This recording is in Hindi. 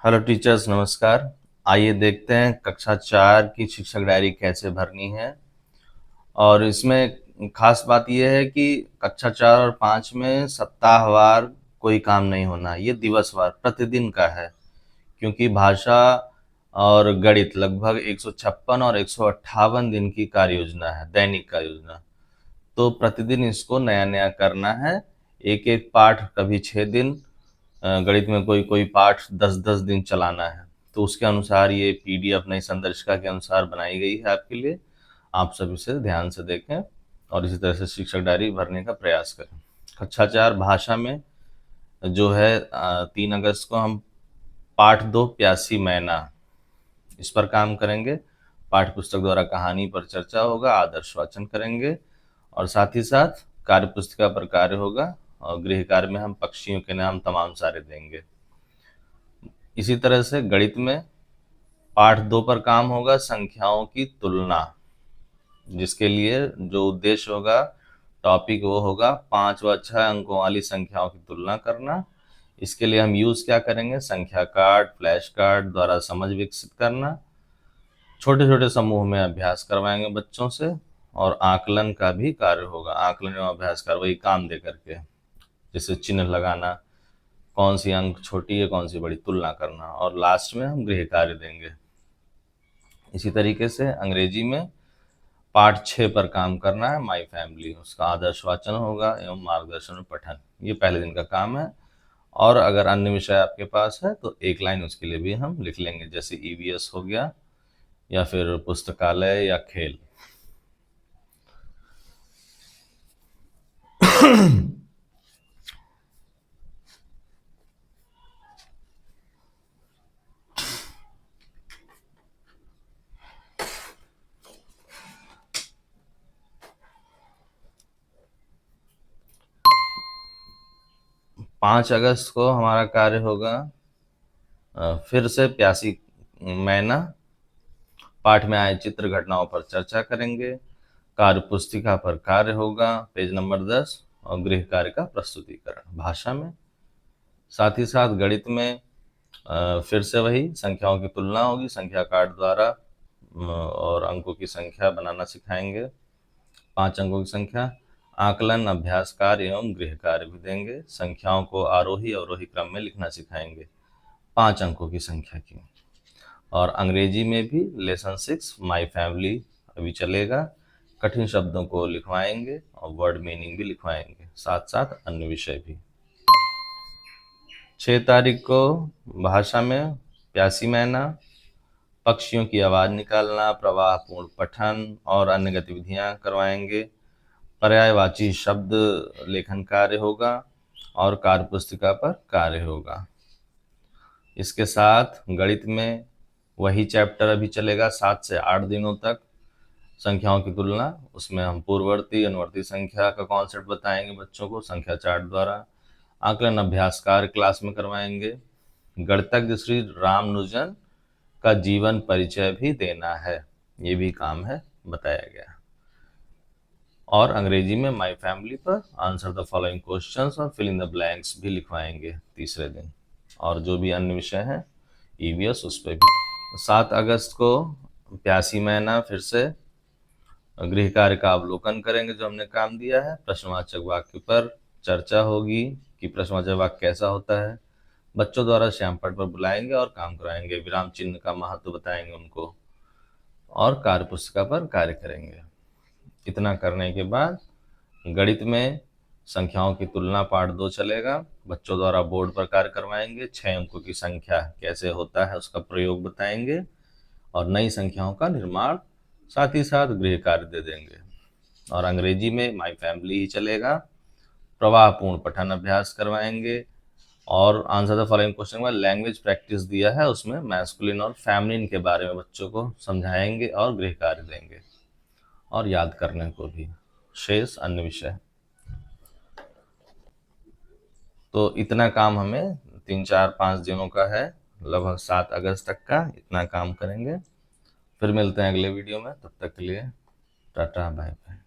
हेलो टीचर्स, नमस्कार। आइए देखते हैं कक्षा 4 की शिक्षक डायरी कैसे भरनी है। और इसमें खास बात यह है कि कक्षा 4 और 5 में सप्ताहवार कोई काम नहीं होना, ये दिवसवार प्रतिदिन का है। क्योंकि भाषा और गणित लगभग 156 और 158 दिन की कार्य योजना है, दैनिक कार्य योजना। तो प्रतिदिन इसको नया नया करना है। एक एक पाठ कभी 6 दिन, गणित में कोई कोई पाठ 10-10 दिन चलाना है। तो उसके अनुसार ये पीडीएफ नई संदर्शिका के अनुसार बनाई गई है आपके लिए। आप सब इसे ध्यान से देखें और इसी तरह से शिक्षक डायरी भरने का प्रयास करें। कक्षा 4 भाषा में जो है 3 अगस्त को हम पाठ 2 प्यासी मैना इस पर काम करेंगे। पाठ्य पुस्तक द्वारा कहानी पर चर्चा होगा, आदर्श वाचन करेंगे और साथ ही साथ कार्य पुस्तिका पर कार्य होगा। और गृह कार्य में हम पक्षियों के नाम तमाम सारे देंगे। इसी तरह से गणित में पाठ 2 पर काम होगा, संख्याओं की तुलना, जिसके लिए जो उद्देश्य होगा, टॉपिक वो होगा 5 व 6 अंकों वाली संख्याओं की तुलना करना। इसके लिए हम यूज क्या करेंगे, संख्या कार्ड, फ्लैश कार्ड द्वारा समझ विकसित करना। छोटे छोटे समूह में अभ्यास करवाएंगे बच्चों से और आकलन का भी कार्य होगा। आकलन एवं अभ्यास कार्य वही काम दे करके, जैसे चिन्ह लगाना, कौन सी अंक छोटी है कौन सी बड़ी, तुलना करना। और लास्ट में हम गृह कार्य देंगे। इसी तरीके से अंग्रेजी में पाठ 6 पर काम करना है, माई फैमिली। उसका आदर्श वाचन होगा एवं मार्गदर्शन और पठन, ये पहले दिन का काम है। और अगर अन्य विषय आपके पास है तो एक लाइन उसके लिए भी हम लिख लेंगे, जैसे ईवीएस हो गया या फिर पुस्तकालय या खेल। 5 अगस्त को हमारा कार्य होगा फिर से प्यासी मैना। पाठ में आए चित्र घटनाओं पर चर्चा करेंगे। कार्य पुस्तिका पर कार्य होगा, पेज नंबर 10, और गृह कार्य का प्रस्तुतिकरण भाषा में। साथ ही साथ गणित में फिर से वही संख्याओं की तुलना होगी, संख्या कार्ड द्वारा और अंकों की संख्या बनाना सिखाएंगे, 5 अंकों की संख्या। आकलन, अभ्यास कार्य एवं गृह कार्य भी देंगे। संख्याओं को आरोही अवरोही क्रम में लिखना सिखाएंगे, 5 अंकों की संख्या की। और अंग्रेजी में भी लेसन 6 माई फैमिली अभी चलेगा। कठिन शब्दों को लिखवाएंगे और वर्ड मीनिंग भी लिखवाएंगे, साथ साथ अन्य विषय भी। 6 तारीख को भाषा में प्यासी मैना, पक्षियों की आवाज निकालना, प्रवाहपूर्ण पठन और अन्य गतिविधियां करवाएंगे। पर्यायवाची शब्द लेखन कार्य होगा और कार्य पुस्तिका पर कार्य होगा। इसके साथ गणित में वही चैप्टर अभी चलेगा 7 से 8 दिनों तक, संख्याओं की तुलना। उसमें हम पूर्ववर्ती अनुवर्ती संख्या का कॉन्सेप्ट बताएंगे बच्चों को संख्या चार्ट द्वारा। आकलन अभ्यास कार्य क्लास में करवाएंगे। गणितज्ञ श्री रामानुजन का जीवन परिचय भी देना है, ये भी काम है बताया गया। और अंग्रेजी में माई फैमिली पर आंसर द फॉलोइंग क्वेश्चंस और फिल इन द ब्लैंक्स भी लिखवाएंगे तीसरे दिन। और जो भी अन्य विषय है ईवीएस उस पर भी। 7 अगस्त को प्यासी मैना फिर से गृह कार्य का अवलोकन करेंगे, जो हमने काम दिया है। प्रश्नवाचक वाक्य पर चर्चा होगी कि प्रश्नवाचक वाक्य कैसा होता है। बच्चों द्वारा श्यामपट पर बुलाएंगे और काम कराएंगे, विराम चिन्ह का महत्व बताएंगे उनको और कार्य पुस्तिका पर कार्य करेंगे। इतना करने के बाद गणित में संख्याओं की तुलना पार्ट 2 चलेगा। बच्चों द्वारा बोर्ड पर कार्य करवाएंगे, 6 अंकों की संख्या कैसे होता है उसका प्रयोग बताएंगे और नई संख्याओं का निर्माण, साथ ही साथ गृह कार्य दे देंगे। और अंग्रेजी में माई फैमिली ही चलेगा। प्रवाहपूर्ण पठन अभ्यास करवाएंगे और आंसर द फॉलोइंग क्वेश्चन में लैंग्वेज प्रैक्टिस दिया है, उसमें मैस्कुलिन और फेमिनिन के बारे में बच्चों को समझाएंगे और गृह कार्य देंगे और याद करने को भी, शेष अन्य विषय। तो इतना काम हमें 3-4-5 दिनों का है, लगभग 7 अगस्त तक का इतना काम करेंगे। फिर मिलते हैं अगले वीडियो में, तब तक के लिए टाटा बाय बाय।